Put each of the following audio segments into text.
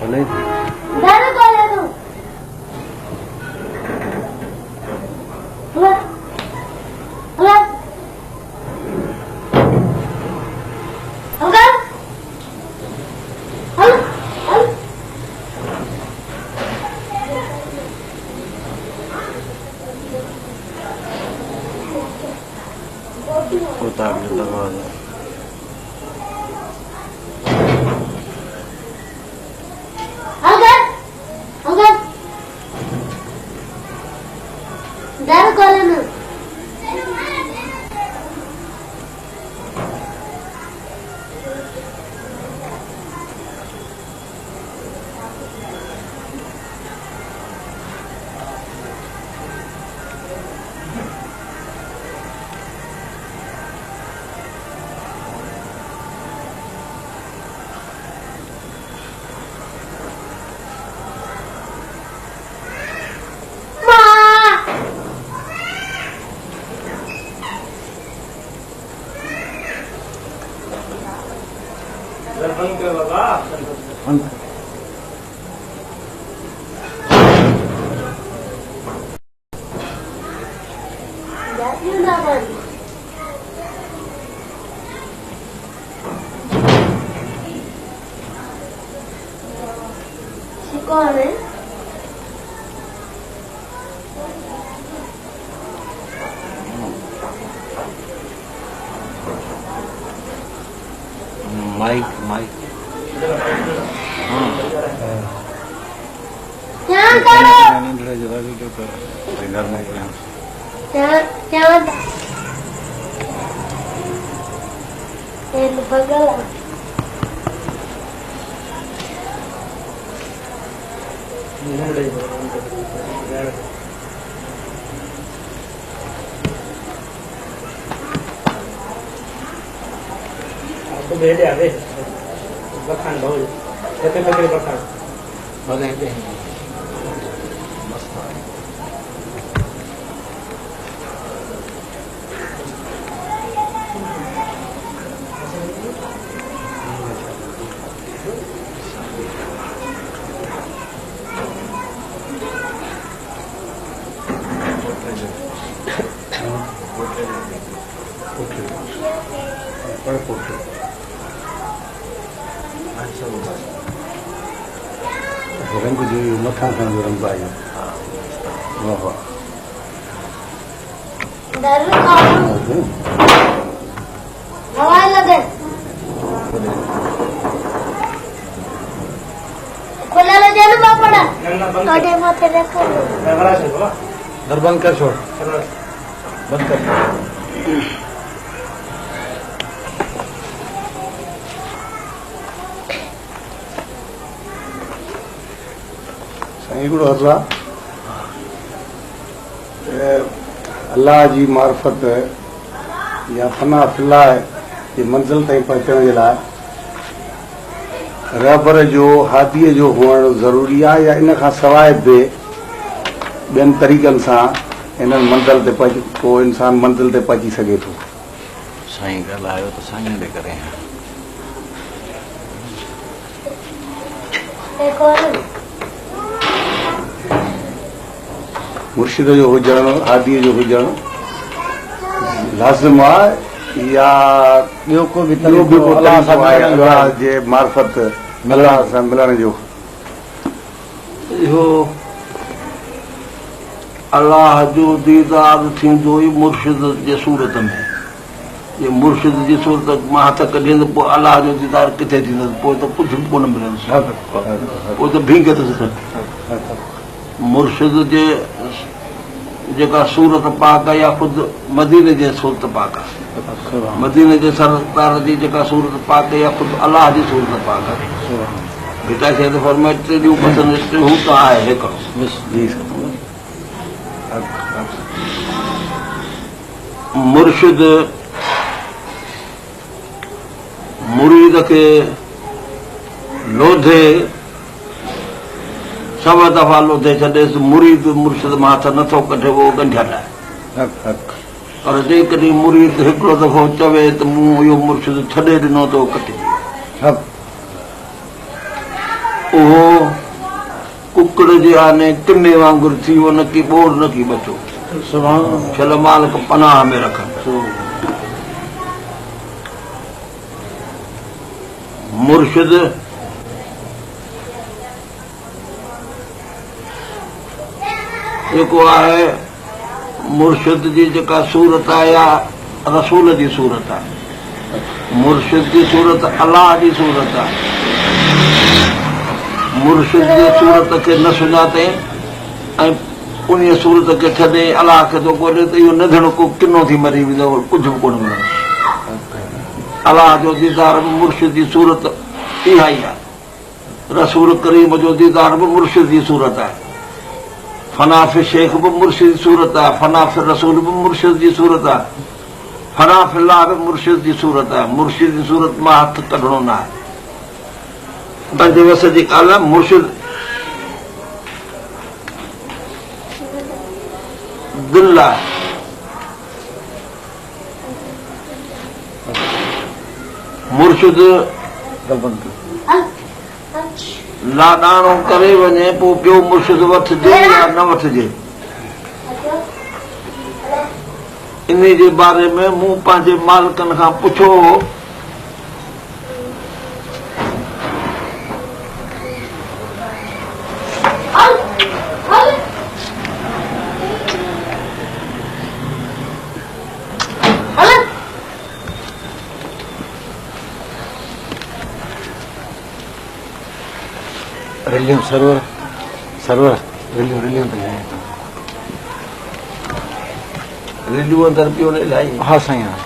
भले दारू बोले तू हुआ हुआ अंकल हल हल उतार ले दरवाजा अंकल अंकल दारू बोले ना जाती ना बन कौन है माइक माइक क्या करो जरा वीडियो कर घर में क्या क्या तेल बगल आपको भेजे आगे बखान बहुत कहते हैं बखान बने रंग जो मथा खान रंग आयो वाह दारू खाओ हवा लगे खुला ले जाना बापड़ा कोडे माथे रखो घर बंद कर छोड़ बंद कर हिकिड़ो हज़रा अल्लाह जी मार्फत या फना फिल्लाह जी मंज़िल ताईं पहुचण जे लाइ रहबर जो हादीअ जो हुअणु ज़रूरी आहे या इन खां सवाइ बि ॿियनि तरीक़नि सां इन्हनि मंज़िल ते पहुची पोइ इंसान मंज़िल ते पहुची सघे थो साईं ॻाल्हायो त साईं ॾे करे मुर्शिद जो हुजणु हादीअ जो हुजणु लाज़िम आहे या ॿियो को बि ॿियो बि को तरीक़ो आहे अल्लाह जे मार्फत अल्लाह सां मिलण जो इहो अल्लाह जो दीदार थींदो ई मुर्शिद जे सूरत में जे मुर्शिद जी सूरत मां हथ कढी त पोइ अल्लाह जो दीदार किथे थींदुसि पोइ त कुझु बि कोन मिलंदुसि पोइ त भींगतुसि मुर्शिद जे जेका सूरत पाक आहे या ख़ुदि मदीने जे सूरत पाक आहे मदीने जे सरकार जी जेका सूरत पाक आहे या ख़ुदि अल्लाह जी सूरत पाक आहे बेटा शायदि फॉर्मेट ते ॾियूं पसंदि हू त आहे हिकिड़ो मुर्शिद मुरीद खे लोधे सब दफ़ा लोधे छॾेसि मुरीद मुर्शिद मां हथ नथो कढे उहो गंढियल आहे पर जेकॾहिं मुरीद हिकिड़ो दफ़ो चवे त मूं इहो मुर्शिद छॾे ॾिनो त उहो कटिजी उहो कुकड़ जे आने किने वांगुरु थी वियो, न की ॿोर न की बचो। छल मालिक पनाह में रखनि। मुर्शिद जेको आहे, मुर्शिद जी जेका सूरत आहे या रसूल जी सूरत आहे। मुर्शिद जी सूरत अलाह जी सूरत आहे। मुर्शिद जी सूरत खे न सुञाते ऐं उन सूरत खे छॾे अलाह खे थो ॻोल्हे त इहो नंढड़ो को किनो थी मरी वेंदो, कुझु बि कोन मिलंदो। अलाह जो दीदार बि मुर्शिद जी सूरत इहा ई आहे। रसूल करीम जो दीदार बि मुर्शिद जी सूरत आहे। फनाफ़ शेख बि मुर्शिद जी सूरत आहे। फनाफ़ रसूल बि मुर्शिद जी सूरत आहे। फनाफ़ अल्लाह बि मुर्शिद जी सूरत आहे। मुर्शिद जी सूरत मां हथ कढणो न आहे। पंहिंजे वस जी ॻाल्हि आहे। मुर्शिद दिल आहे। मुर्शिद लाॾाणो करे वञे पोइ ॿियो मुर्शिद वठिजे या न वठिजे, इन जे बारे में मूं पंहिंजे मालिकनि खां पुछियो हो। रिलियम सर्वर सर्वर रिलियम रिलियूं अंदरि पियो न इलाही। हाँ साईं हाँ।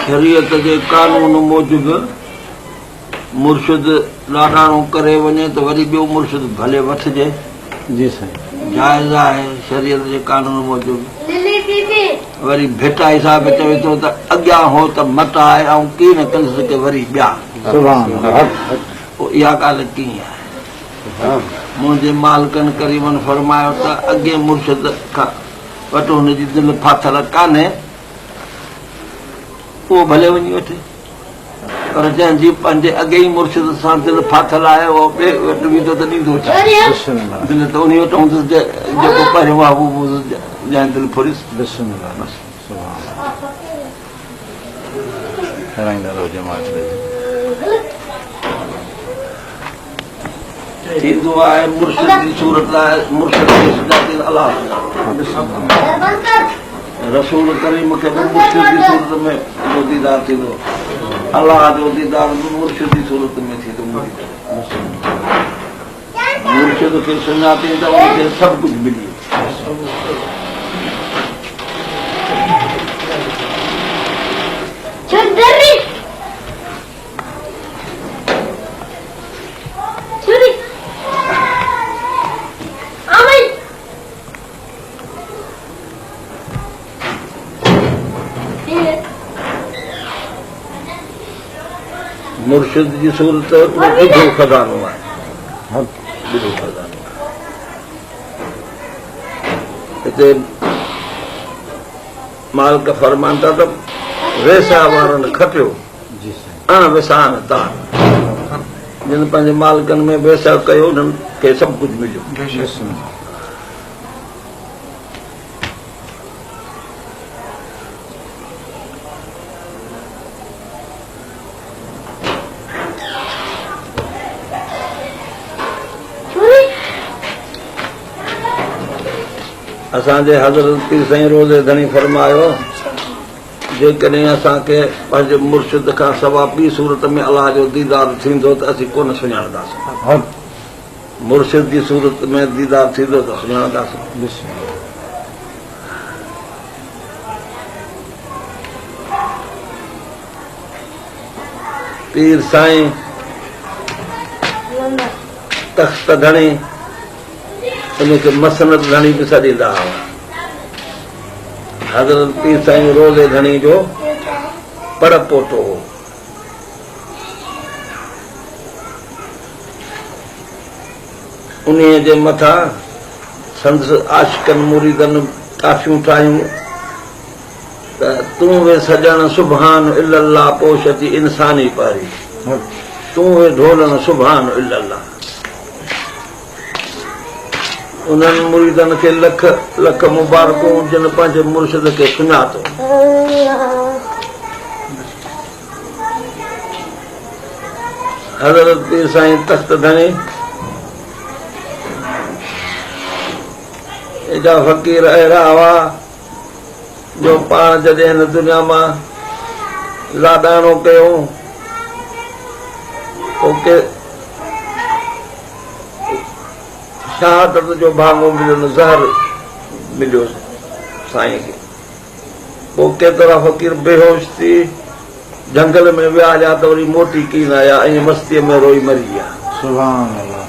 शरीयत जे कानून मूजिब मुर्शिद लाॾाणो करे वञे त वरी ॿियो मुर्शिद भले वठिजे। जी साईं जाइज़ आहे शरीयत जे कानून मूजिब। वरी भिटा हिसाब चवे थो त अॻियां हो त मट आहे ऐं की न कंदुसि के वरी ॿिया। पोइ इहा ॻाल्हि कीअं आहे? मुंहिंजे मालिकनि करीबन फरमायो त अॻे मुर्शिद खां वटि हुनजी दिलि फाथल कान्हे, उहो भले वञी वठे। पर जंहिंजी पंहिंजे अॻे ई मुर्शिद सां दिलि फाथल आहे उहो ॿिए वटि वेंदो त ॾींदो छा? दिलि त उन वटि हूंदुसि जेको पहिरियों आहे उहो जंहिं दिलि फुरिस। थींदो आहे मुर्शिद जी सूरत आहे। मुर्शिद खे सुञाते अलाह रसूल करीम खे बि मुर्शिद जी सूरत में जो दीदार थींदो। अलाह जो दीदार बि मुर्शिद जी सूरत में थींदो। मुर्शिद खे सुञाते त उनखे सभु कुझु मिली। मुर्शिद जी सूरत ॿियो खज़ानो आहे। ॿियो खज़ानो हिते मालिक फरमान था त वेसा वारनि खटियो अण वेसान तार। जिन पंहिंजे मालिकनि में वेसा कयो उन्हनि खे सभु कुझु मिलियो। असांजे हज़रत पीर साईं रोज़े धणी फरमायो, जेकॾहिं असांखे पंहिंजे मुर्शिद खां सवाइ ॿी सूरत में अलाह जो दीदार थींदो त असीं कोन सुञाणंदासीं। मुर्शिद जी सूरत में दीदार थींदो त सुञाणंदासीं। पीर साईं तख्त धणी उनखे मसनद धणी बि सॾींदा हुआ। हज़रत पीर साईं रोज़े धणी जो पड़पोतो हो। उन्हीअ जे मथां संदसि आशिकनि मुरीदनि काफ़ियूं ठाहियूं त तूं वे सॼण सुभान इल्लल्लाह पोशती इंसानी पारी, तूं वे ढोलण सुभान इल्लल्लाह। उन्हनि मुरीदनि खे लख लख मुबारकूं जिन पंहिंजे मुर्शिद खे सुञातो। हज़रत पीर साईं तख्त धणी एॾा फ़क़ीर अहिड़ा हुआ जो पाण जॾहिं हिन दुनिया मां लाॾाणो कयो पोइ शहादत जो भाङो मिलियो न ज़हर मिलियो साईं खे। पोइ केतिरा फ़क़ीर बेहोश थी जंगल में विया हलिया त वरी मोटी कीन आया ऐं मस्तीअ में रोई मरी विया। सुभान अल्लाह।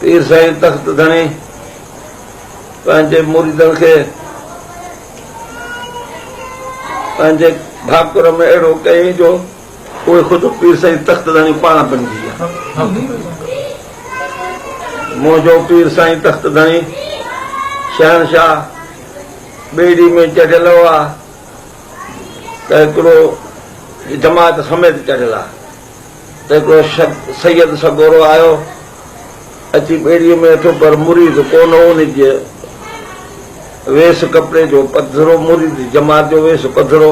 पीर साईं तख्त धणी पंहिंजे मुरीदनि खे पंहिंजे भाकुर में अहिड़ो कयईं जो उहे ख़ुदि पीर साईं तख्त धणी पाण बणिजी विया। मुंहिंजो पीर साईं तख्त धणी शहनशाह ॿेड़ी में चढ़ियल हुआ त हिकिड़ो जमात समेत चढ़ियल आहे त हिकिड़ो सैयद सगोरो आयो अची ॿेड़ीअ में वेठो पर मुरीद कोन हो। उनजे वेस कपिड़े जो पधरो मुरीद जमात जो वेस पधरो।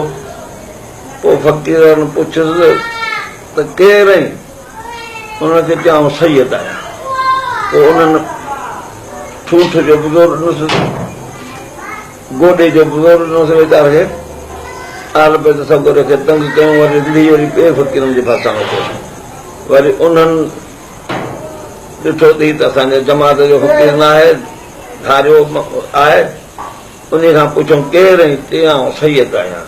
पोइ फ़क़ीरनि पुछियुसि त केरु आहीं? उनखे चयाऊं सैयद आहियां। पोइ उन्हनि ठूठ जो बुज़ुर्ग ॾिनोसि, गोॾे जो बुज़ुर्ग ॾिनोसि वीचारे खे आल पे त सगोरे खे तंग कयूं। वरी ॾिली वरी ॿिए फ़क़ीरनि जे पासां वरितो। वरी उन्हनि ॾिठो अथई त असांजे जमात जो फ़क़ीर न आहे, धारियो आहे। उन खां पुछऊं केरु आहीं? चयाऊं सैयद आहियां।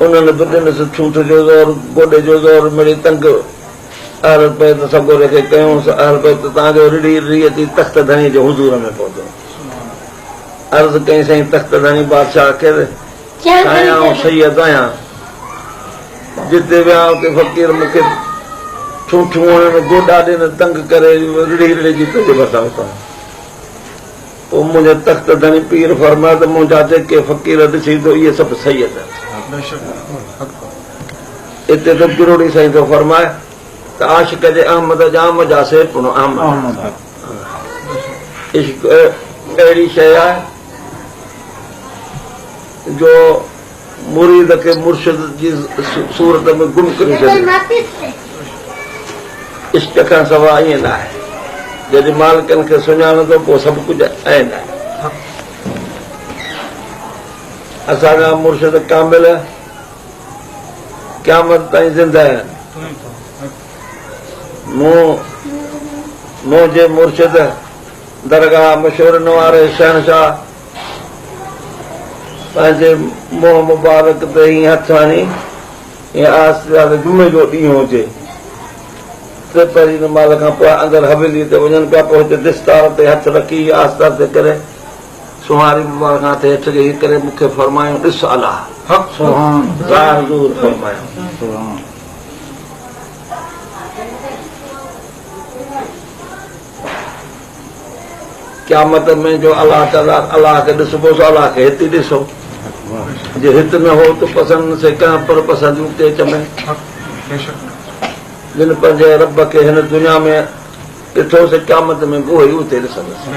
उन्हनि बि ॾिनसि ठूठ जो ज़ोर, गोॾे जो ज़ोर मिड़ी तंग अहल पे त सगोरे खे कयूंसि। अहल पे त तव्हांजो रिड़ी रिड़ी अची तख्त धणी जे हुज़ूर में पहुतो। अर्ज़ कई साईं तख्त धणी बादशाह खे आऊं सैयद आहियां। जिते विया उते फ़क़ीर मूंखे ठूठूं गोॾा ॾिन तंग करे रिड़ी रिड़ी जी तुंहिंजे मथां उतां। पोइ मुंहिंजे तख्त धणी पीर फरमायो त मुंहिंजा जेके फ़क़ीर ॾिसी थो इहे सभु सैयद आहिनि। हिते त किरोड़ी साईं थो फरमाए त आशिक जे अहमद जाम जा से पुणो अहमद। इश्क अहिड़ी शइ आहे जो मुरीद खे मुर्शिद जी सूरत में गुम करे छॾे। इश्क खां सवाइ ईअं न आहे। जॾहिं मालिकनि खे सुञाणंदो पोइ सभु कुझु आहिनि। असांजा मुर्शिद कामिल क़यामत ताईं ज़िंदा आहिनि। मुंहिंजे मुर्शिद दरगाह मशहूरनि वारे शहनशाह पंहिंजे मुंहुं मुबारक ते हीअं हथ हणी ईअं आस जुमे जो ॾींहुं हुजे ते पहिरीं नमाज़ खां पोइ अंदरि हवेली ते वञनि पिया। पोइ हिते दिस्तार ते हथ रखी आस्ता ते करे सुहारी मुबारक खां हेठि वेही करे मूंखे फरमायूं ॾिस अलाह फरमायूं। क़यामत में जो अलाह ताला अलाह खे ॾिसबो सो अलाह खे हिते ॾिसो। जे हिते न हो तो पसंदि से कयां पर पसंदि तेज में जिन पंहिंजे रब खे हिन दुनिया में ॾिठोसीं क़यामत में उहो ई उते ॾिसंदुसि,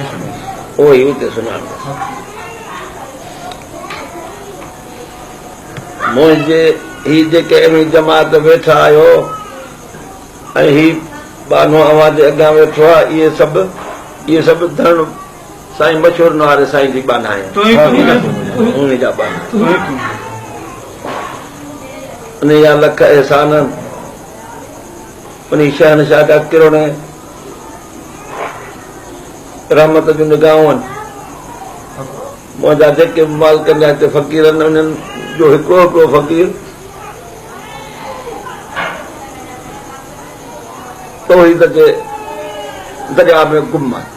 उहो ई उते सुञाणंदुसि। मुंहिंजे ही जेके अहिड़ी जमात वेठा आहियो ऐं ही बानो अवां जे अॻियां वेठो आहे इहे सभु धन साईं मशहूर वारे साईं जी बाना आहिनि। उन जा बाना उन जा लख एहसान उन शहनशाह जा किरण रहमत जूं निगाहूं आहिनि मुंहिंजा जेके मालिकनि जा हिते फ़क़ीर आहिनि उन्हनि जो हिकिड़ो हिकिड़ो फ़क़ीर तौहीद जे दरिया में गुम आहे।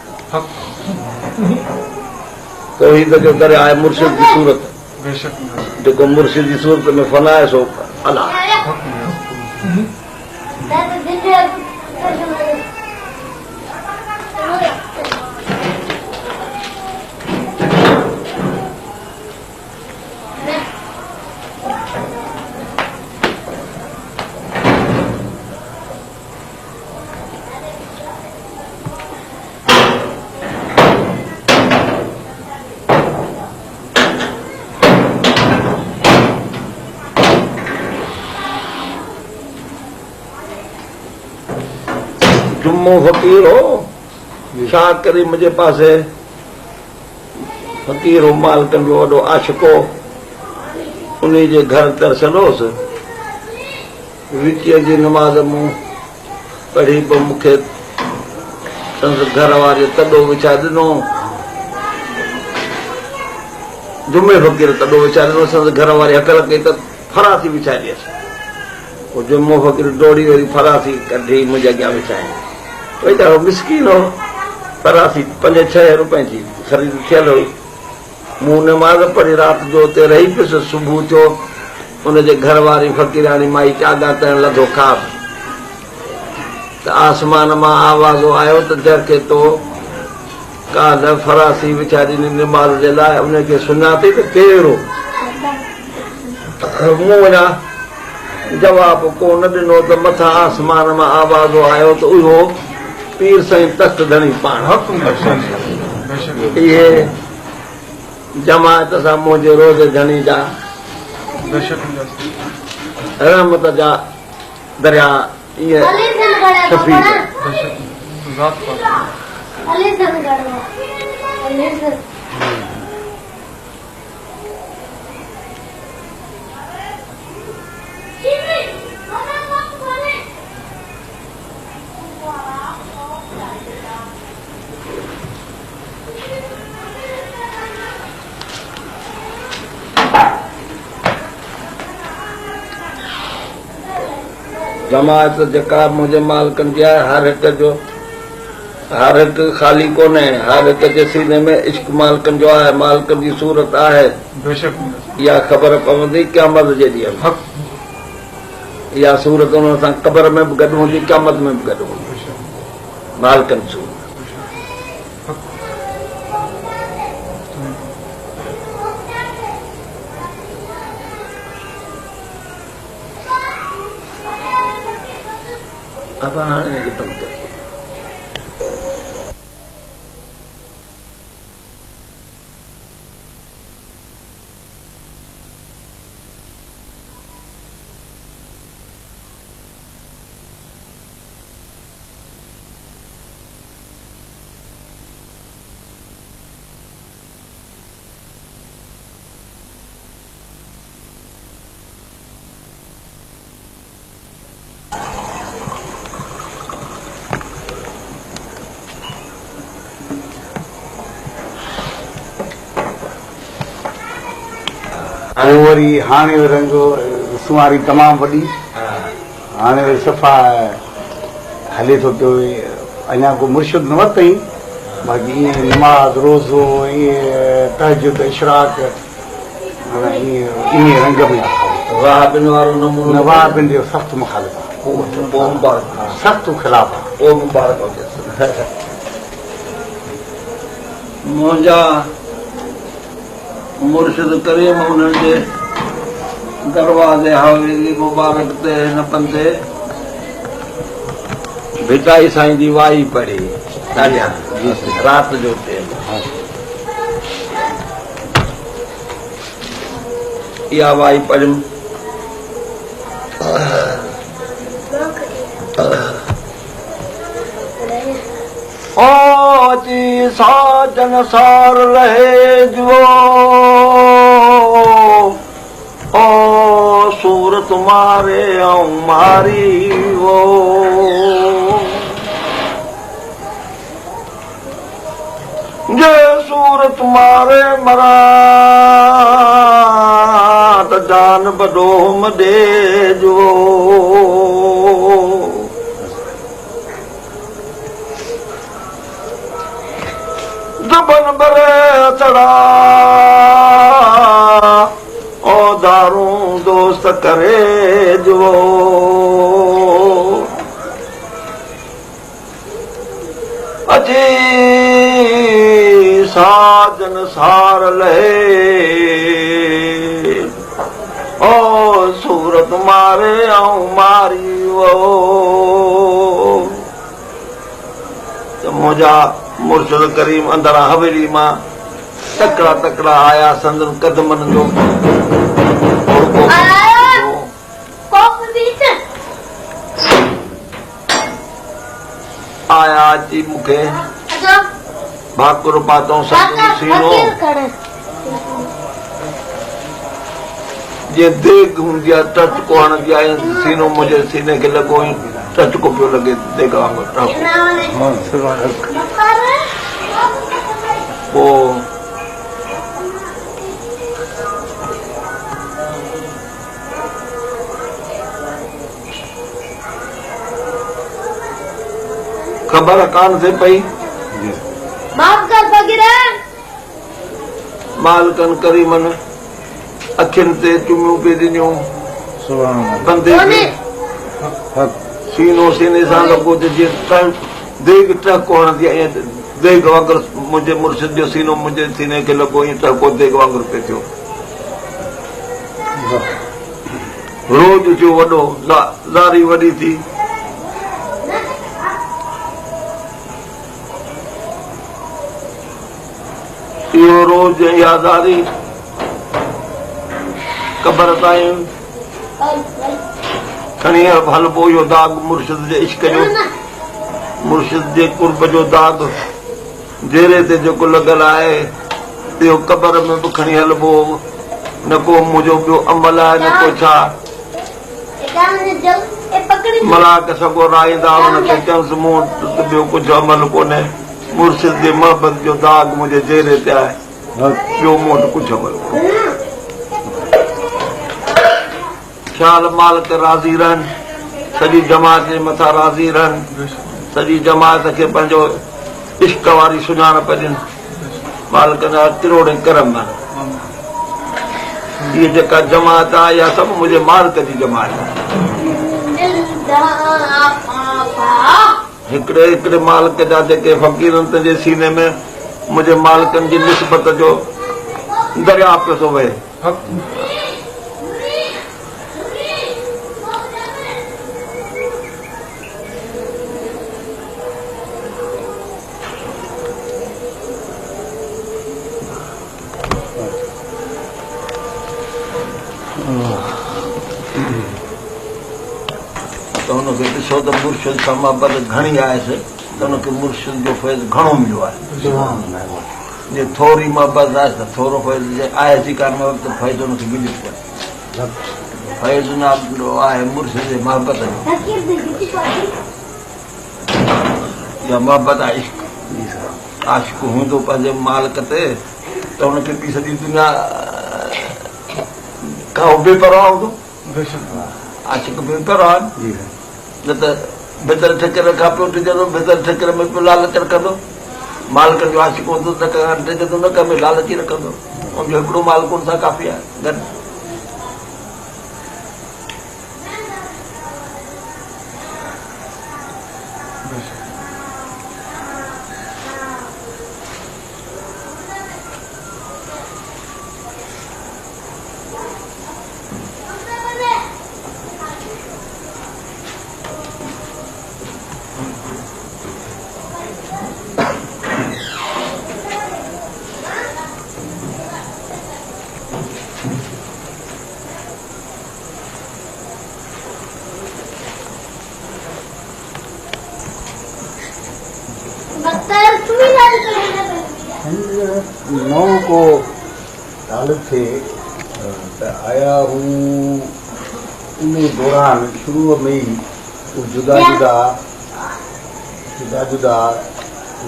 तौहीद जो दरिया आहे मुर्शिद जी सूरत, जेको मुर्शिद जी सूरत में फना आहे सो अलाह। जुम्मो फ़क़ीर हो छा करे मुंहिंजे पासे फ़क़ीर हो मालिकनि जो वॾो आशिक़ हो। उन जे घर तरसियल होसि। विचीअ जी नमाज़ मूं पढ़ी पोइ मूंखे संदसि घर वारे तॾो विछाए ॾिनो। जुमे फ़क़ीर तॾो विछाए ॾिनो। संदसि घर वारी हकल कई त फरासी विछाए ॾियसि। पोइ जुम्मो फ़क़ीर दौड़ी वरी फरासी कढी मुंहिंजे अॻियां विछाई। वीचारो मिसकीन हो। फरासी 5-6 रुपए जी ख़रीद थियल हुई। मूं नमाज़ पढ़ी राति जो उते रही पियुसि। सुबुह थियो उनजे घर वारी फ़क़ीराणी माई चागा तरण लधो खाब त आसमान मां आवाज़ो आयो त जरखे तो काल फरासी विछाए ॾिनी नमाज़ जे लाइ। उनखे सुञाती त कहिड़ो मूं वञा जवाब को न ॾिनो त मथां आसमान मां आवाज़ो आयो त उहो पीर साईं तख़्त धणी पाण। इहे जमायत सां मुंहिंजे रोज़ धणी जा रहमत जा दरिया इहे सफ़ीद। जमायत जेका मुंहिंजे मालिकनि जी आहे हर हिकु ख़ाली कोन्हे। हर हिक जे सीने में इश्क मालिकनि जो आहे। मालिकनि जी सूरत आहे। इहा ख़बर पवंदी क़यामत जे ॾींहुं। इहा सूरत उन सां क़बर में बि गॾु हूंदी, क़यामत में बि गॾु हूंदी। मालिकनि सूरत अब हाणे ख़तम कयो। वरी हाणे रंग सुवारी तमामु वॾी। हाणे वरी सफ़ा हले थो पियो। अञा को मुर्शिद न वरितई। बाक़ी ईअं नमाज़ रोज़ो ईअं तहजुद इशराक इन रंग में वाहबिन वारो नमूनो नवाबिन जो सख़्तु मुखालिफ़ आहे। सख़्तु ख़िलाफ़ आहे। ओ मुबारक हुजेसि। मुंहिंजा मुर्शिद करीम उन्हनि जे दरवाज़े हवेली मुबारक ते हिन पंधे भिटाई साईं जी वाई पढ़ी राति जो इहा वाई पढ़ियुमि। ओ जी साजन सार रहे जो ओ सूरत मारे ऐं मारी वो जे सूरत मारे मरा त जान बडो मडे जो जबन बरे चढ़ा ओ दारू दोस्त करे जो अजी साजन सार ले ओ सूरत मारे आऊं मारी वो मुझा मुर्शद करीम अंदर हवेली मां तकड़ा तकड़ा आया संदन कदमन जो आया अची मूंखे भाकुर पातों सतों सीनो जे देग हूंदी आहे टच को हणंदी आहे सीनो मुंहिंजे सीने खे लॻो ई टच को पियो लॻे देग वांगुरु पोइ ख़बर कान थिए पई मालिकन करीमन अखियुनि ते चुमियूं पई ॾिनियूं बंदे सीनो सीने सां लॻो त जीअं देग टहको हणंदी आहे ईअं देग वांगुरु मुंहिंजे मुर्शिद जो सीनो मुंहिंजे सीने खे लॻो ईअं टहको देग वांगुरु पियो थियो रोज़ जो वॾो ज़ारी वॾी थी इहो रोज़ यादारी क़बर ताईं खणी हलबो इहो दाग मुर्शिद जे इश्क जो मुर्शिद जे कुर्ब जो दाग जेरे ते जेको लॻल आहे इहो क़बर में बि खणी हलबो न को मुंहिंजो ॿियो अमल आहे न को छा मलाक सॻो राईंदा हुनखे चवंसि मूं वटि ॿियो कुझु अमल कोन्हे मुर्शिद जे मोहबत जो दाग मुंहिंजे चेहरे ते आहे ॿियो मूं वटि कुझु अमल कोन्हे ख़्याल मालिक राज़ी रहनि सॼी जमात जे मथां राज़ी रहनि सॼी जमात खे पंहिंजो इश्क वारी सुञाणप ॾियनि मालिक जा किरोड़े करम इहा जेका जमात आहे इहा सभु मुंहिंजे मालिक जी जमात आहे हिकिड़े हिकिड़े मालिक जा जेके फ़क़ीरनि तुंहिंजे सीने में मुंहिंजे मालिकनि जी निस्बत जो दरिया पियो थो वहे त हुनखे ॾिसो त मुर्शिद सां मोहबत घणी आयसि त हुनखे मुर्शिद जो फैज़ घणो मिलियो आहे जे थोरी मोहबत आहे त थोरो फैज़ जे आहे थी कान त फैज़ हुनखे मिली पियो फैज़ न आहे मुर्शिद जे मोहबत जो इहा मोहबत आहे इश्क आशिक़ हूंदो पंहिंजे मालिक ते त हुनखे ॿी सॼी दुनिया खां बेपरवाह हूंदो आशिक़ बेपरवाह न त भितर ठेकर खां पियो टिजंदो भितर ठेकर में पियो लालच रखंदो मालिक जो आशिक़ हूंदो त टिजंदो न कंहिंमें लालच ई रखंदो उनजो हिकिड़ो मालिक हुन सां काफ़ी आहे गॾु नौ को तालब थे आया हूँ उन दौरान शुरू में ही जुदा जुदा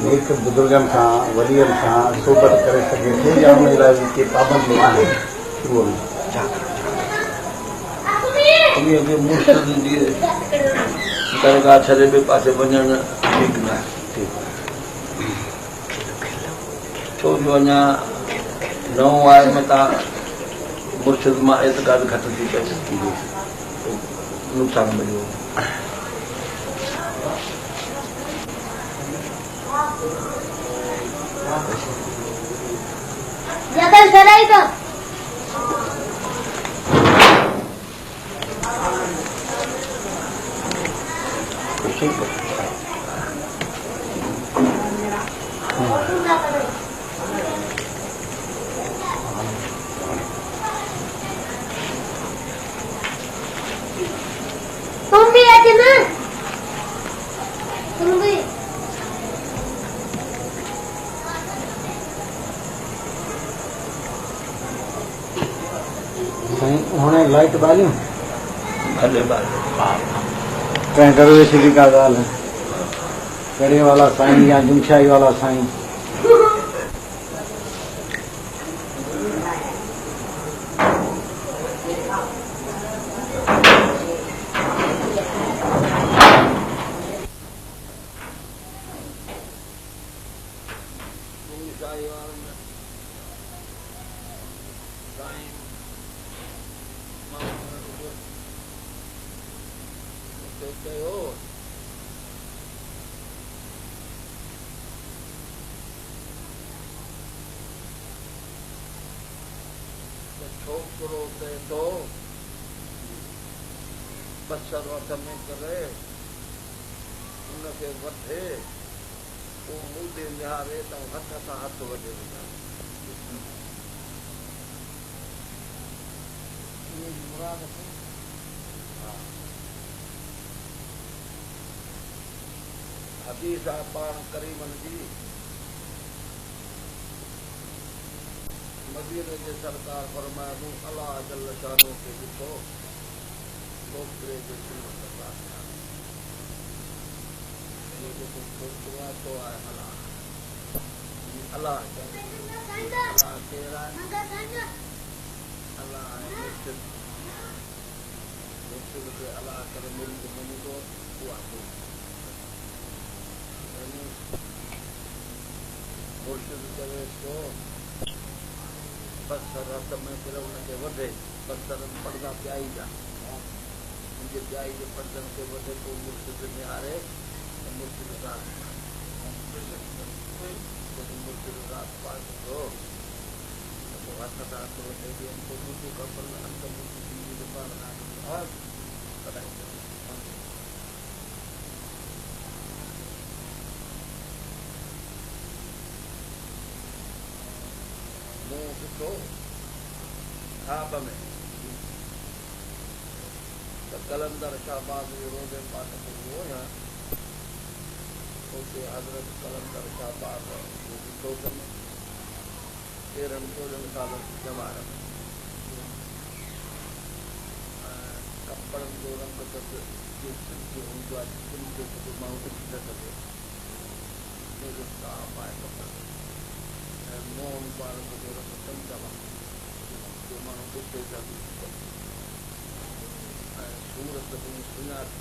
नेक बुजुर्गनि सां वॾीअनि सां सोबत करे सघे थो या उन लाइ के पाबंदी आहे शुरूअ में अॻे मुर्शिद जी दरगाह छॾे ॿिए पासे वञणु ठीकु न आहे छो जो अञा नओं आहे मतां मुर्शिद मां एतकाद घटि थी पए नुक़सानु मिलियो जगल कराई तो तुम भी आते ना तुम भी उन्होंने लाइट बालियूं भले भले कंहिं दरवेश जी का ॻाल्हि कड़े वाला साईं या जुमशाही वाला साईं छोकिरो थिए थो बसर हथ में करे उनखे वठे पोइ मूं ते निहारे त हथ सां हथ वढे हदीस आहे पाण करीमन जी मदीने जे सरकार फरमाया तूं अलाह जल शानो खे ॾिठो छोकिरे जे सुनत जेको छोकिरो आहे सो आहे अलाह अलाह केरु आहे अलाह आहे मुर्शिद खे अलाह करे मुरीद मञी थो उहा मुर्शिद चवे थो बसर हथ में फिर उनखे वधे बसर पड़दा प्याई जा मुंहिंजे प्याई जे पर्दनि खे वधे पोइ मुर्शिद निहारे त मुर्शिद रात मुर्शिद रात पास थियो त पोइ हथ सां हथ वधे ॾियनि पोइ मुंहिंजो खपनि हथ मुंहिंजी जी दुकान कढाई मूं ॾिठो ख़्वाब में त कलंदर शाहबाज़ जे रोज़े पास ते हुयो उते हज़रत कलंदर शाहबाज़ ॾिठो अथनि 13-14 सालनि जी जवान में कपिड़नि जो रंग त हूंदो आहे माण्हू ॾिसी न सघे साफ़ आहे कपिड़ा मोहन बाल जो रंग चमचम जो माण्हू ॾिसे सघे ऐं सूरत में सुञाती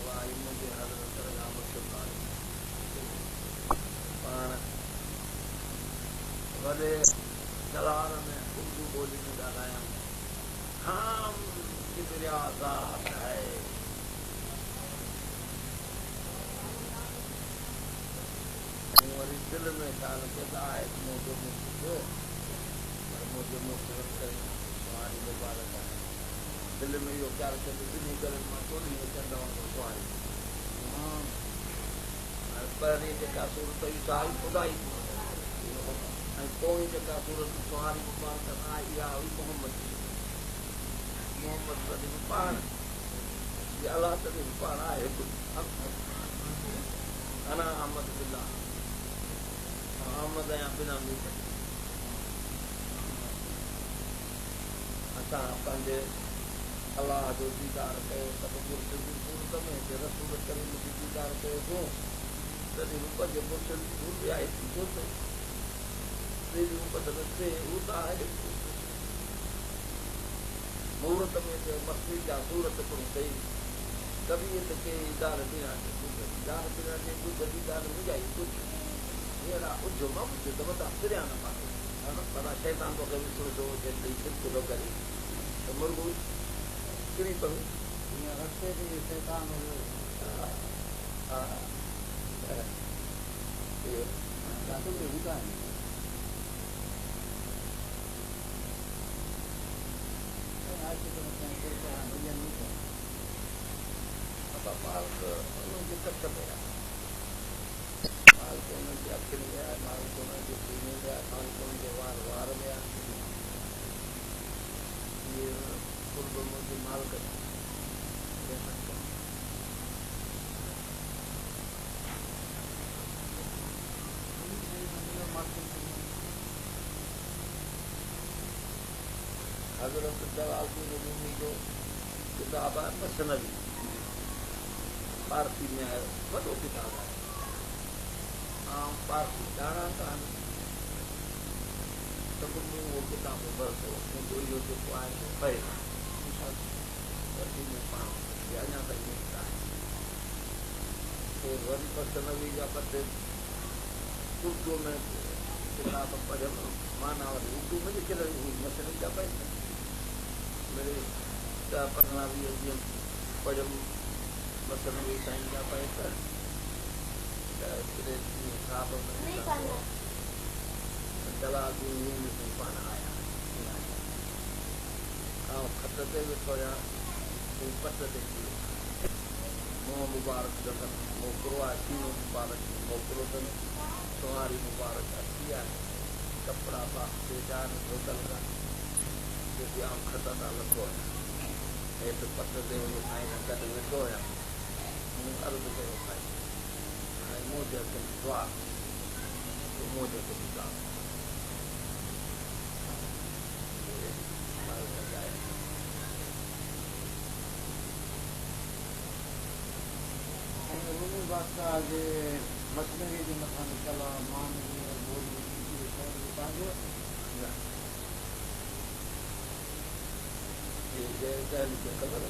वाई मुंहिंजे हज़रत रहमतुल्लाह पाण वॾे जलाल में उर्दू ॿोली में ॻाल्हायां हम किबरिया ज़ात है वरी दिलि में ख़्याल पैदा आहे मुंहिंजो मुख थियो पर मुंहिंजो मुख सुहारी मुबारक आहे दिलि में इहो ख़्याल कयो ॿिन्ही करे मां चोरी में कंदो सुहारी पहिरीं जेका सूरत हुई सा खुदाई ऐं पोइ जेका सूरत सुहारी मुबारक आहे इहा हुई मोहम्मद तॾहिं पाण इहा अलाह तॾहिं पाण आहे अना अहमद बिल्ला अहमद या बिना मीर असां पंहिंजे अलाह जो दीदार कयो त मुर्शिद जी सूरत में रसूल करीम जी दीदार कयोसीं तॾहिं रूप जे मुर्शिद भूल आहे थींदो त रूप ते हू त आहे मुहूर्त में मस्ती जा सूरत पिणु कई तबियत खे दान बिना दान बिना जे कुझु बि दान विझाई कुझु हींअर उजो मां ॿुधो त वॾा फिरिया न पासे पर शैतान तोखे विसरो थो जेतिरी सिक थो करे त मुर्गो किरी पवे रस्ते ते शैतान हुयो हा माल उन्हनि जे कच्छ में आहे माल त उन्हनि जे अखियुनि में आहे माल त उन्हनि जे सीने में आहे माल त उन्हनि जे वार वार में आहे इहे कुर्ब मुंहिंजी मालिक हज़रत जलालुद्दीन रूमी जो किताब आहे मसनवी पारसी में आयो वॾो किताब आहे आम पारसी ॼाणा कान सभिनी उहो किताब वरितो मुंहिंजो इहो जेको आहे सो पए वठी में पाण अञा ताईं निकिता आहिनि वरी मसनवी जा ॿ टे उर्दू में किताब पढ़ियमि माना वरी उर्दू में जेके मसनवी जा पए मेरे 10-15 ॾींहं पढ़ियमि मसनवी साईं जा पए त हिसाब में जलालुद्दीन रूमी में पाण आया ऐं खत ते वेठो आहियां हू पट ते मुंहुं मुबारक ॾिननि मोकिलो आहे सीनो मुबारक मोकिलो अथनि सुवारी मुबारक अची आहे कपिड़ा बेजान धोतल जेके आउं खत तां लथो आहियां हेठि पट ते वञी साईं सां गॾु वेठो आहियां मूं अर्ज़ु कयो साईं हाणे मूं जे हथ में दुआ मूं जे हथ में दुआ रूमी बादशाह जे मशनरी जे मथां निकल आहे मान पंहिंजो ख़बर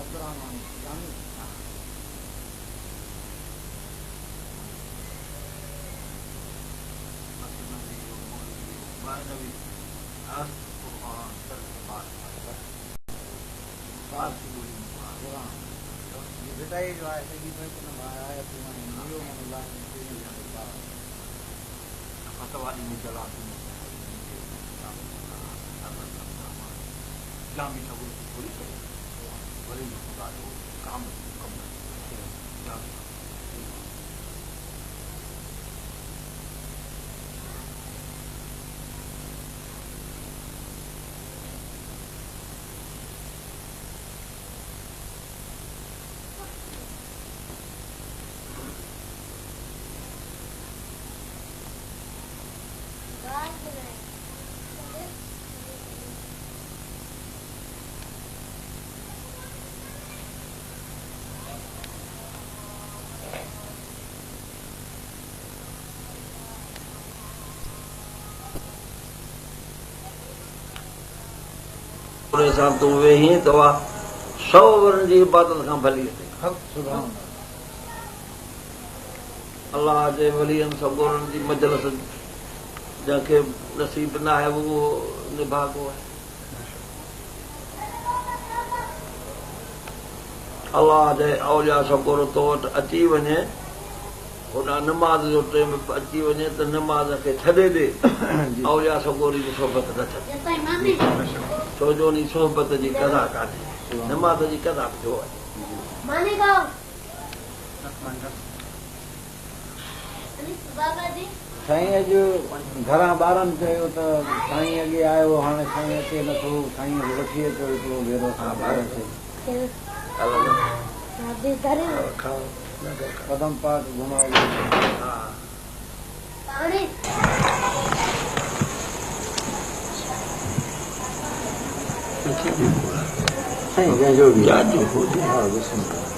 अब्दुरहमान जानी बेटाई जो आहे सॼी फतवादी में जलालुद्दीन जामी सबूत पूरी करे वरी खुदा जो काम मुकम्मल सां तूं वेहीं त उहा 100 वरनि जी इबादत खां भली अचे अलाह जे वलियनि सगोरनि जी मजलिस जंहिंखे नसीब न आहे उहो निभागो आहे अलाह जे औलिया सगोर तो वटि अची वञे होॾां नमाज़ जो टाइम अची वञे त नमाज़ खे छॾे ॾे औलिया सगोरी जी सोबत न छॾे छो जो उन सोहबत जी कदा कान्हे नमाज़ जी कदा थियो आहे साईं अॼु घरां ॿारनि चयो त साईं अॻे आयो हाणे साईं अचे नथो साईं वठी अचो हिकिड़ो भेरो सां ॿारनि खे कदम पाठ घुमाओ हा साईं जंहिंजो बि जाजो हुजे। हा बिस्मिल्लाह।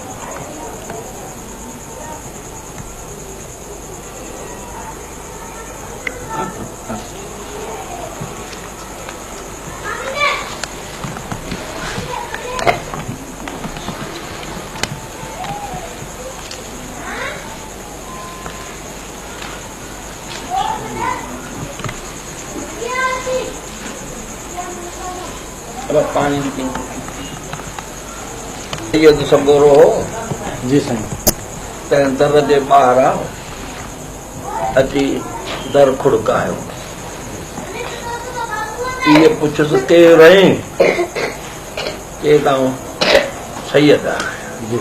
अब पानी पी ये तो सबोरो हो जी साईं। तंहिं दर जे ॿाहिरां अची दर खुड़कायो। इहे पुछुसि केरु रही? चए सैयद आहे। जी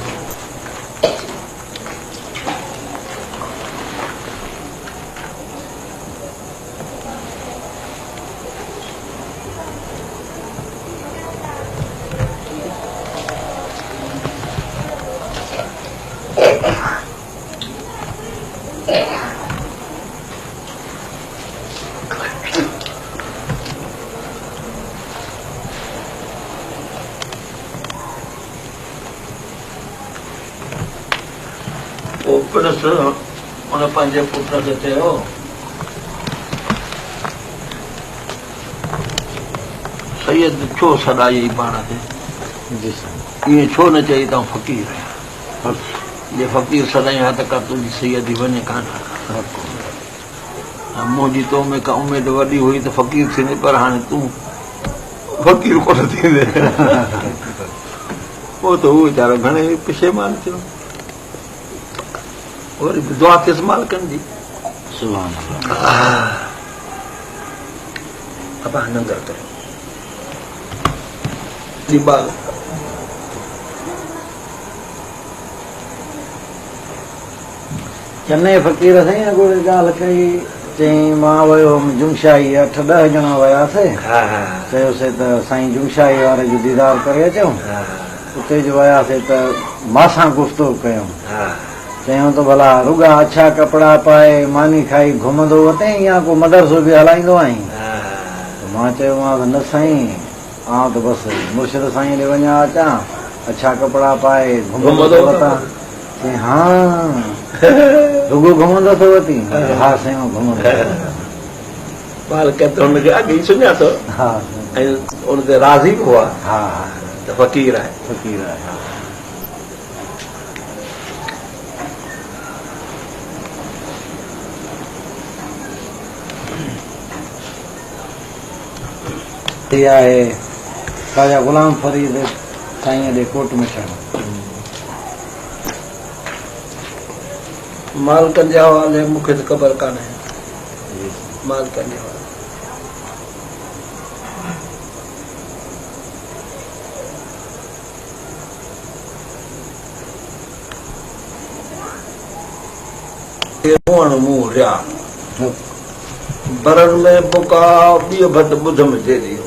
पोइ पिणुसि हुन पंहिंजे पुट खे चयो सैयद छो सॾाई पाण खे? जी साईं। ईअं छो न चई तव्हां फ़क़ीर आहियो? जे फ़क़ीर सॾाई हा त का तुंहिंजी सैयदी वञे कान। मुंहिंजी तो में का उमेद वॾी हुई त फ़क़ीर थींदे, पर हाणे तूं फ़क़ीर कोन थींदे। पोइ त उहो वीचारो घणेई पिशेमान थियो। वरी दुआ थियसि मालिकनि जी। सुभान अल्लाह। अबा नंगर कयो दीबाग चन्नई फ़क़ीर साईं अॻोड़े ॻाल्हि कई, चई मां वियो हुउमि जुमशाही, 8-10 ॼणा वियासीं। चयोसीं त साईं जुमशाही वारे जो दीदार करे अचूं। उते जो वियासीं त मासां गुफ़्तगू कयूं। चयूं त भला रुॻा अच्छा कपिड़ा पाए मानी खाई घुमंदो वते या को मदरसो बि हलाईंदो आहीं? मां चयोमांसि न साईं, आउं त बसि मुर्शिद साईं ॾे वञा अचां, अच्छा कपिड़ा पाए घुमंदो वतां। चई हा रुॻो घुमंदो थो वती? हा साईं घुमंदो। मालिक त हुनखे अॻे ई सुञातो हा ऐं हुन ते राज़ी बि हुआ हा त फ़क़ीर आहे। फ़क़ीर आहे। इहा आहे ख़्वाजा ग़ुलाम फरीद साईं ॾे कोट मिठण। मालिकनि जे हवाले मूंखे त ख़बर कान्हे। मालिकनि जे हवाले मुंहुं रिया बरनि में बुका ॿियो भट ॿुध में चेरी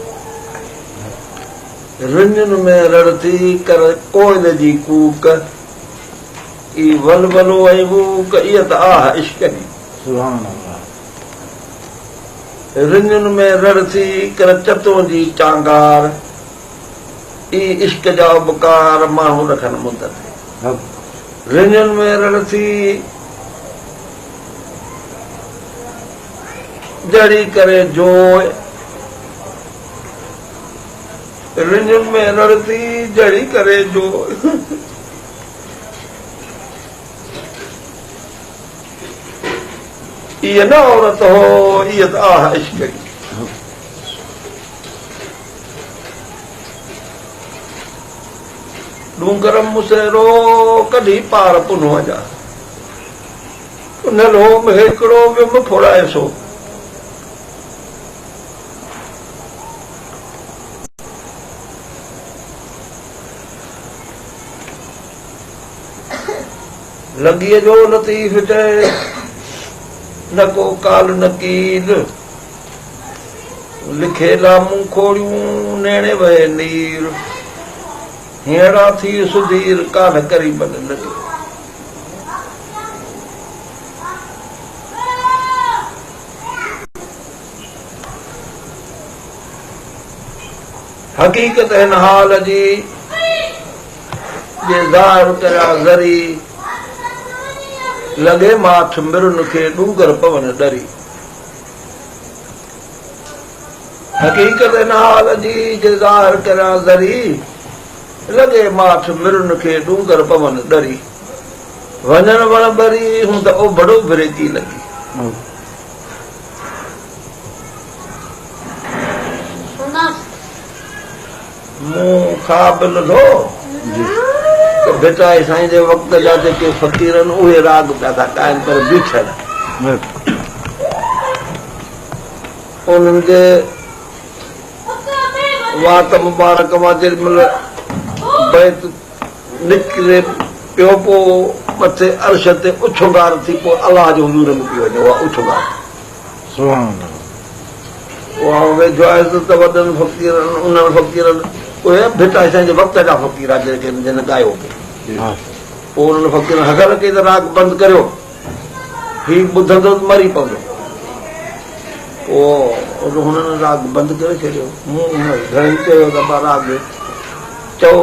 रिञुनि में रड़ती कर कोयल जी कूक ई वल वलो ऐं वूक इहा त आह इश्क जी। सुभान अल्लाह। रिञुनि में रड़ती कर चतों जी चांगार ई इश्क जा बुकार माण्हू रखनि मुंद ते। रिञुनि में रड़ती जड़ी करे जोए, रिञुनि में रड़ती जड़ी करे जोए। इहा न औरत हो, इहा त आह इश्क जी। डूंगर मुसेरो कॾहिं पार पुनो जा उन लोम हिकिड़ो विम फोड़ाए सो। लॻीअ जो लतीफ़ चए न को काल नकील लिखे लामूं खोड़ियूं नेणे वहे नीर हेड़ा थी सुधीर कान करीबन लॻे। हक़ीक़त हिन हाल जी जे ज़ाहिर करिया ज़री लॻे माठ मिरुन खे डूंगर पवन डरी हक़ीक़त इन हाल जी जे ज़ाहिर करिया ज़री लॻे माठ मिरुन खे डूंगर पवन डरी वञण वण भरी हूं त ओभड़ो बिरेकी लॻी मूं ख़्वाब लधो बेटा साईं जे वक़्त जा जेके फ़क़ीर आहिनि उहे राग पिया था ॻाइनि पर बीठल उन्हनि जे वात मुबारक मां जेॾीमहिल बैत निकिरे पियो पोइ मथे अर्श ते उछुगार थी पोइ अलाह जो हुज़ूर में पई वञे उहा उछुगार उहा वेझो आहे त वॾनि फ़क़ीरनि उन्हनि फ़क़ीरनि उहे भिटा साईं जे वक़्त जा फ़क़ीर आहे जेके जिन ॻायो पोइ उन्हनि फ़क़ीरनि हगर कई त राग बंदि करियो ही ॿुधंदो त मरी पवंदो पोइ हुननि राग बंदि करे छॾियो मूं घणेई चयो त राग चओ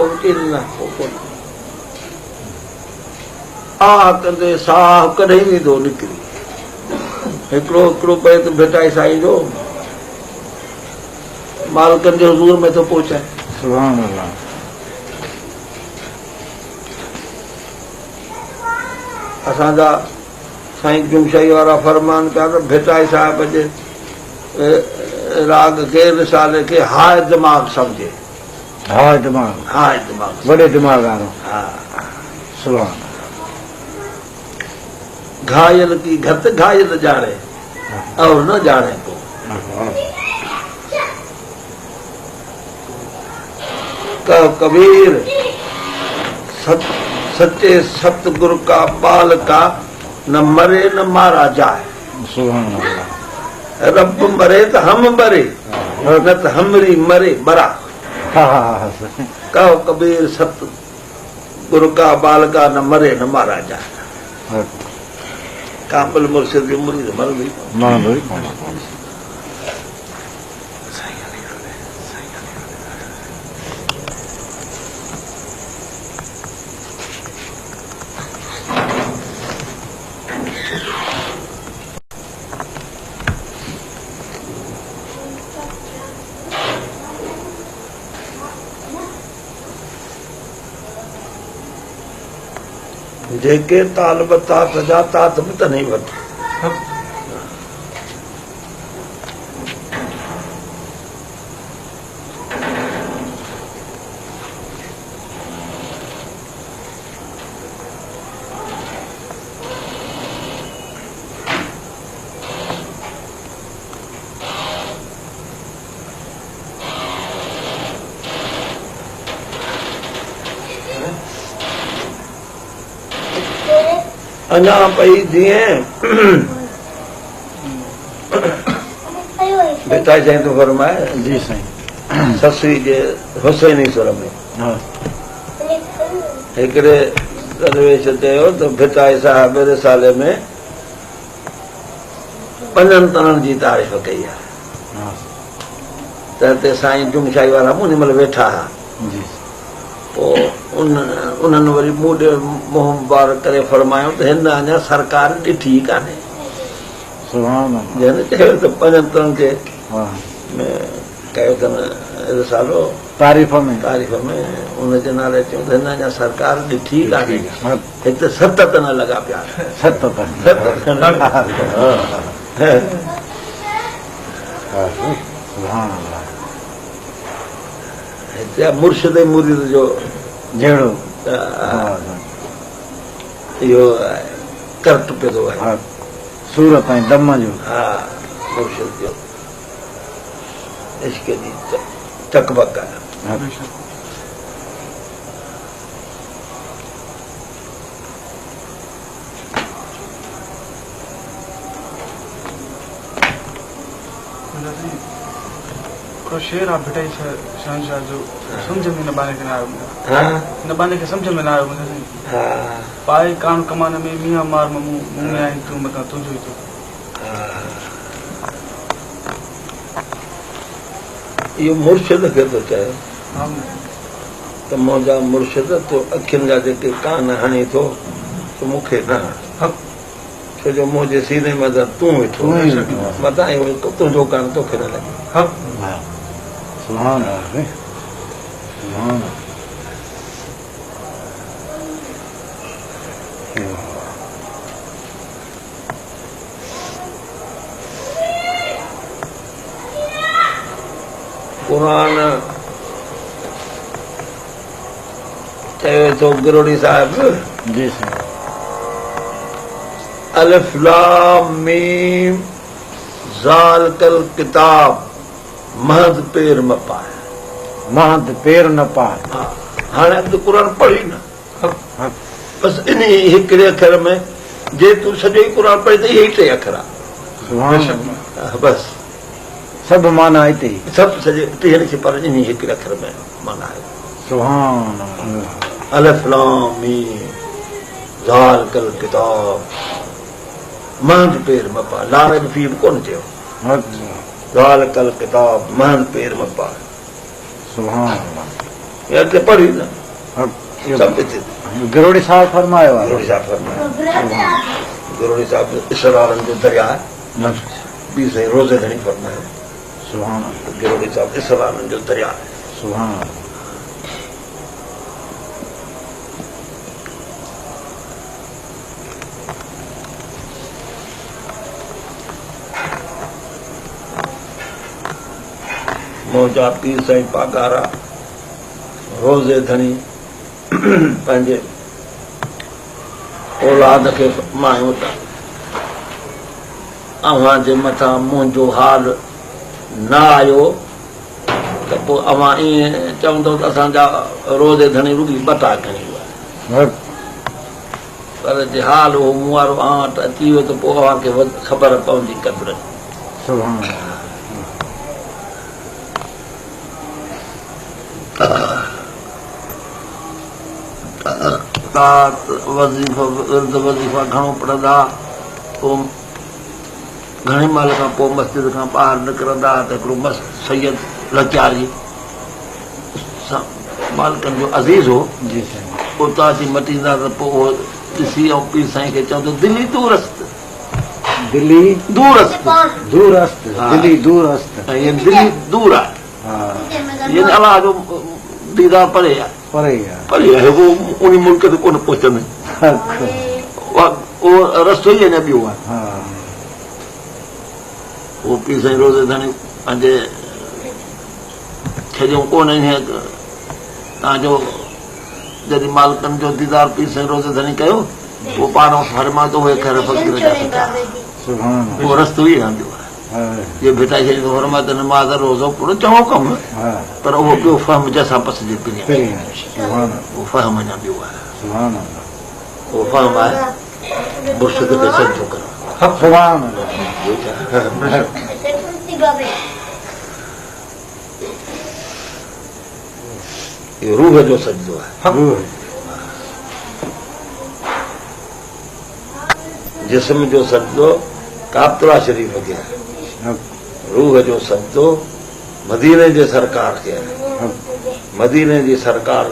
साह कंदे साह कॾहिं वेंदो निकिरी हिकिड़ो बैत भिटाई साईं जो मालिकनि जे हुज़ूर में थो पहुचाए सुभान अल्लाह असांजा साईं जुमशाही वारा फरमान पिया त भिटाई साहिब जे राग खे रिसाले खे हाय दिमाग़ सम्झे हाय दिमाग़ वॾे दिमाग़ वारो सुभान घायल की घट घायल ॼाणे और न ॼाणे को कबीर सच्चे सतगुरु का बाल का न मरे न मारा जाए रब मरे तो हम मरे न तो हमरी मरे बरा कहो कबीर सतगुरु का बाल का न मरे न मारा जाए काबिल मुर्शिद की मुरीद मर गई जेके तालब तात जा तात बि त नहीं वठ अञा पई जीअं बेटा साईं तो फरमाए जी साईं ससुई जे हुसैनी सुर में हिकिड़े दरवेश चयो त भिटाई साहिब रिसाले में 5 तरहनि जी तारीफ़ कई आहे त हिते साईं जुमशाही वारा मूं महिल वेठा हुआ पोइ उन्हनि वरी मूं ॾे मुंहुं मुबारक करे फरमायो त हिन अञा सरकार ॾिठी कान्हे जंहिं चयो त 5 तरहनि खे कयो अथनि रिसालो तारीफ़ में उनजे नाले चयो त हिन अञा सरकार ॾिठी कान्हे हिते 7 तन लॻा पिया 7 हिते मुर्शिद मुरीद जो जहिड़ो इहो कर्त पियो आहे सूरत ऐं दम जो हा मुर्शिद जो इश्क जी चकबक आहे शेर आहे भिटाई शहनशाह जो सम्झ में न बाने खे न आयो न बाने खे सम्झ में न आयो पाए कान कमान में मियां मार मुंहुं में आई तूं मथां तुंहिंजो ई तूं इहो मुर्शिद खे थो चए त मुंहिंजा मुर्शिद तो अखियुनि जा जेके कान हणी थो त मूंखे न हण छो जो मुंहिंजे सीने में तूं वेठो मथां तुंहिंजो कान तोखे न लॻे सुभान अल्लाह सुभान क़ुरान चयो थो गिरोड़ी साहिब जी साईं अलिफ लाम मीम ज़ालिकल किताब महद पेर न पाए महद पेर न पाए हाणे अॼु क़ुरान पढ़ी न बसि इन हिकिड़े अखर में जे तूं सॼो ई क़ुरान पढ़ी त इहे ई टे अखर आहे सुभान बसि सभु माना हिते ई सभु सॼे टे लिखी पर इन हिकिड़े अखर में माना आहे सुभान अलिफ लाम मीम ज़ालिकल किताब महद पेर न पाए लारे में फी कोन चयो ज़ालिकल किताब महद पेर न पाए सुभान अॻिते पढ़ी न सभु हिते गिरोड़ी साहिब फरमायो आहे गिरोड़ी साहिब फरमायो गिरोड़ी साहिब इसरारनि जो दरिया आहे ॿी साईं रोज़े घणी फरमायो सुभान गिरोड़ी साहिब इसरारनि जो दरिया आहे सुभान मुंहिंजा पीर साईं पागारा रोज़े धणी पंहिंजे औलाद खे फरमायो त अव्हां जे मथां मुंहिंजो हाल न आयो त पोइ अव्हां ईअं चवंदो त असांजा रोज़े धणी रुॻी बटा खणी विया पर जे हाल उहो मूं वारो अव्हां वटि अची वियो त पोइ अव्हांखे ख़बर पवंदी क़दुर सुभान वज़ीफ़ा घणो पढ़ंदा पोइ घणे महिल खां पोइ मस्जिद खां ॿाहिरि निकिरंदा त हिकिड़ो सैयद लचारी मालिकनि जो अज़ीज़ हो जी साईं उतां अची मटींदा त पोइ उहो ॾिसी ऐं पीर साईं खे चवंदो दिल्ली दूरस्त दिल्ली दूरस्त दूरस्त दिल्ली दूरस्त ऐं दिल्ली दूर आहे यानी अलाह जो दीदार परे आहे परे परे आहे उहो उन मुल्क ते कोन पहुचंदे उहो रस्तो ई अञा ॿियो आहे उहो पीर साईं रोज़े धणी पंहिंजे छॾियूं कोन तव्हांजो जॾहिं मालिकनि जो दीदार पीर साईं रोज़े धणी कयो पोइ पाण फरमा थो उहे ख़ैर फ़क़ीर जा सुठा उहो रस्तो ई आहे ॿियो ये बेटा खे फरमा त नमाज़ रोज़ो पूरो चङो कमु पर उहो ॿियो फहम जंहिंसां पसिजे पिणी उहो फहम अञा ॿियो आहे उहो फहम आहे मुर्शिद खे सजदो करणु इहो रूह जो सजदो आहे जिस्म जो सजदो काबतुल्लाह शरीफ़ खे आहे रूह जो सजदो मदीने जे सरकार खे आहे मदीने जी सरकार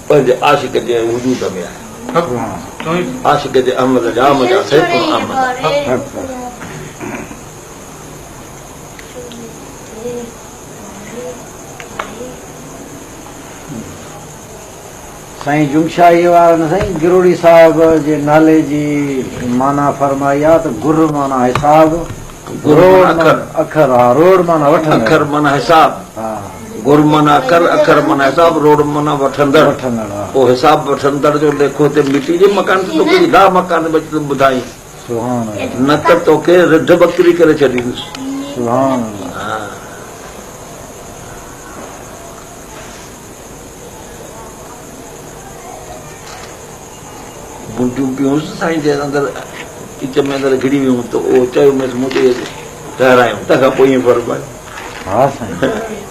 पंहिंजे आशिक जे वजूद में आहे आशिक जे अहमद जाम जा सैकड़ो अहमद साईं जुमशाही वारनि साईं गिरोड़ी साहिब जे नाले जी माना फरमाई आहे त गुर माना हिसाब अखर हा रोड माना वठंदड़ अखर माना हिसाब गुर माना अखर अखर माना हिसाब रोड माना वठंदड़ पोइ हिसाब वठंदड़ जो लेखो हिते मिटी जे मकान ते तोखे ॾा मकान ॿुधाई न त तोखे रिढ बकरी करे छॾींदुसि बूटियूं पियूंसि साईं जे अंदरि किच में अंदरि घिरी वियूं त उहो चयो मुंहिंजे ठहिरायूं तंहिंखां पोइ ईअं फ़र्क़ु आहे हा साईं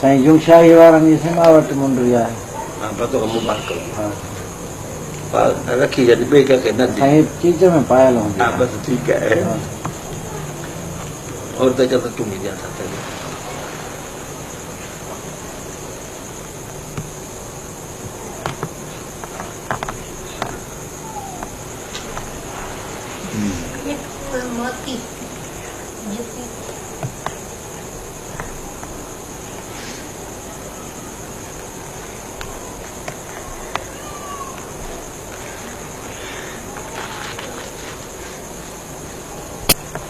साईं जुमशाही वारनि जी सिमा वटि मुंडरी आहे। हाँ पतो मुबारक रखी जॾहिं ॿिए कंहिंखे न ॾे। साईं चीज में पायल हूंदी हाँ आहे। बस ठीक है। और तो क्या तुम ही जान सकते हो। मोती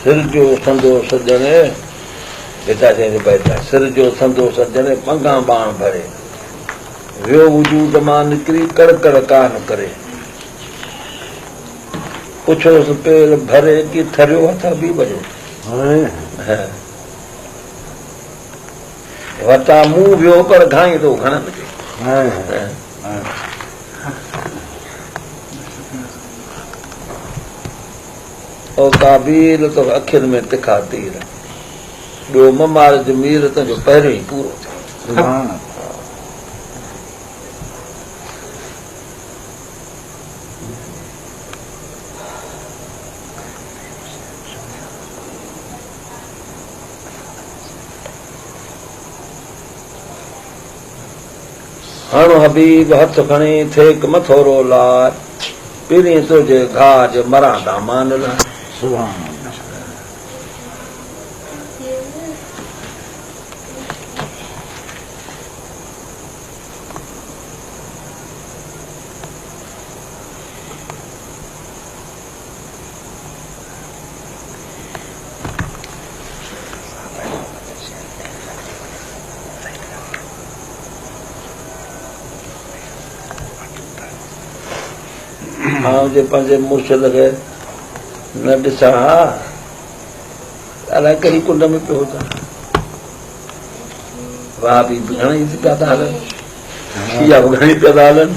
सिर जो संदो सजन बेटा चवंदे बैठा सिर जो संदो सजन पंगा बाण भरे वियो वजूद मां निकिरी कड़कड़ कान करे पुछोसि पेर भरे कि थरियो हथ बि भरियो वटा मुंहुं वियो पर घाई थो खणनि ओ काबीर तो अखियुनि में तिखा तीर ॿियो ममार जमीर तुंहिंजो पहिरियों ई पूरो थियो। हण हबीब हथ खणी थेक मथोरो लाइ पीड़ी तुंहिंजे घाज मरां दामान लाइ सुभाणे जे पंहिंजे मुर्शिद खे न ॾिसां अलाए कहिड़ी कुंड में पियो हुजां वाह बि घणेई पिया था हलनि शिया बि घणेई पिया था हलनि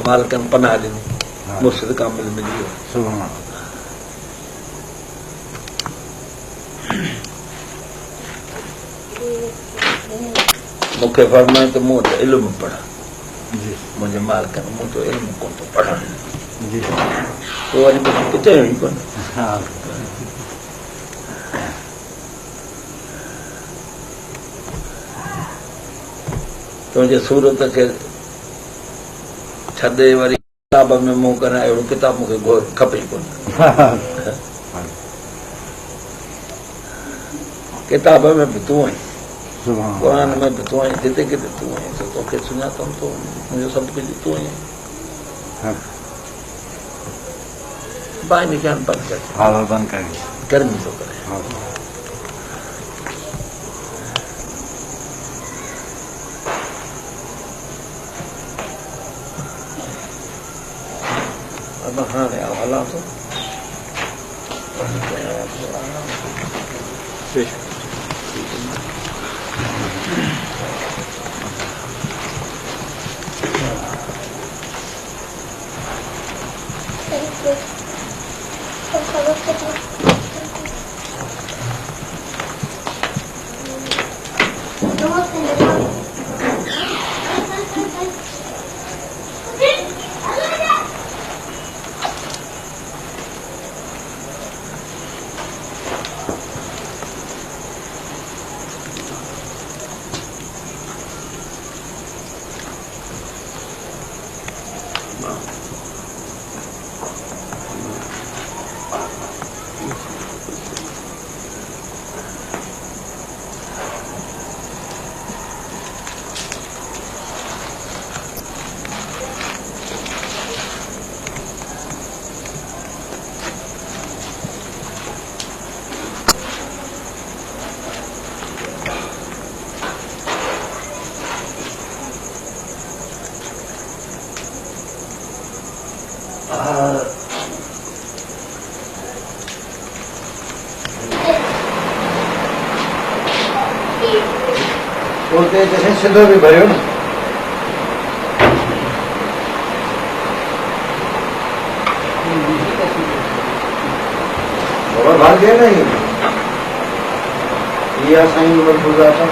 मालिकनि पनाह ॾिनी मुर्शिद कामिल मिली वियो। मूंखे फरमाए त मूं वटि इल्मु पढ़ मुंहिंजे मालिकनि मूं तो इल्मु कोन थो पढ़णु पोइ वरी किथे ई कोन तुंहिंजे सूरत खे छॾे वरी किताब में मुंहुं कराए अहिड़ो किताब मूंखे खपे ई कोन किताब में बि तूं आहीं क़ुरान में बि तूं आहीं जिते किथे तूं आहीं त तोखे सुञातमि थो मुंहिंजो सभु कुझु तूं आहीं बानी ज्ञान बंदि कर गर्मी थो करे हाणे हलां थो उते जॾहिं सिधो बि भरियो न भर दिया नहीं ये साईं मलफूज़ा था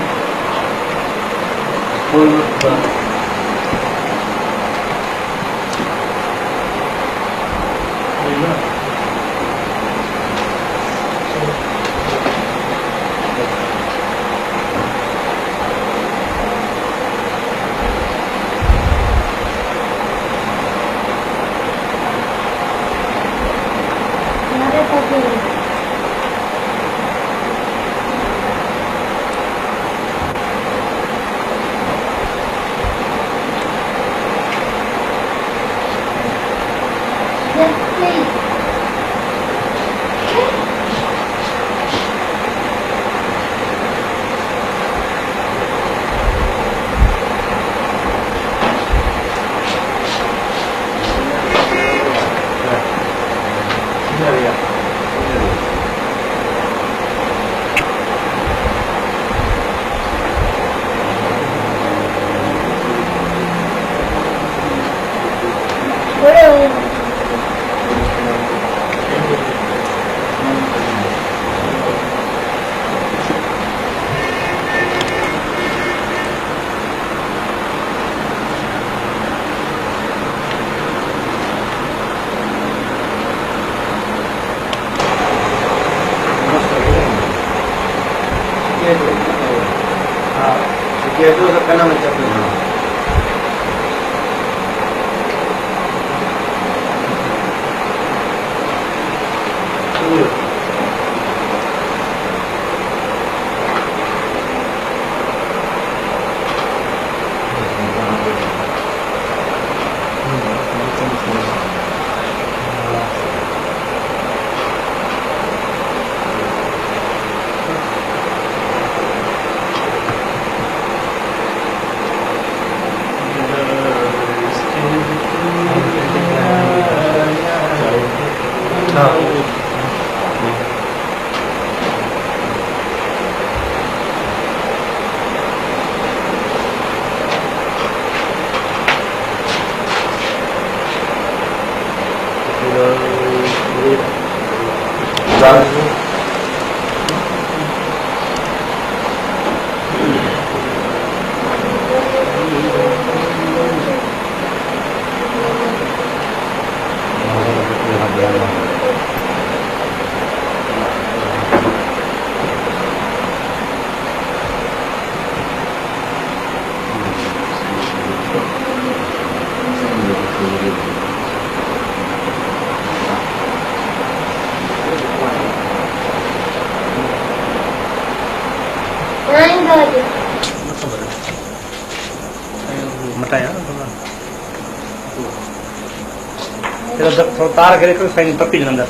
तार करे कोई साइन पप्पी जंदा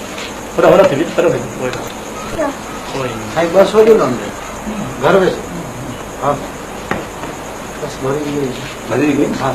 पूरा हो रहा थी पर हो साईं बस वजो न घर में हाँ बस भरी गई हाँ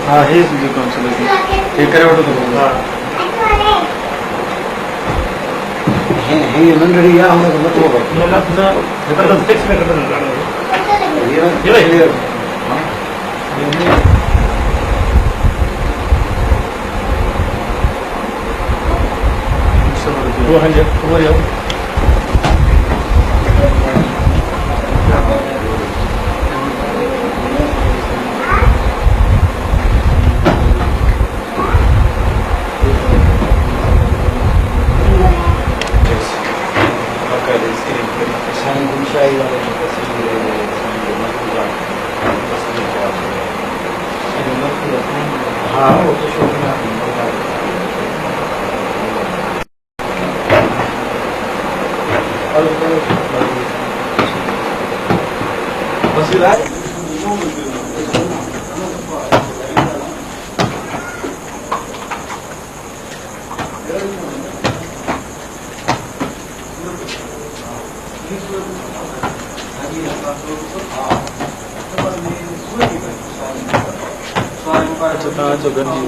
हाँ हे जो काउंसलर हे करे वठो तो हाँ हे नंढड़ी आहे हुनखे नथो खपे न फिक्स में कर ये वो हंजे वो जाओ हाँ वो तो शौक अच्छा, तव्हां अचो गॾिजी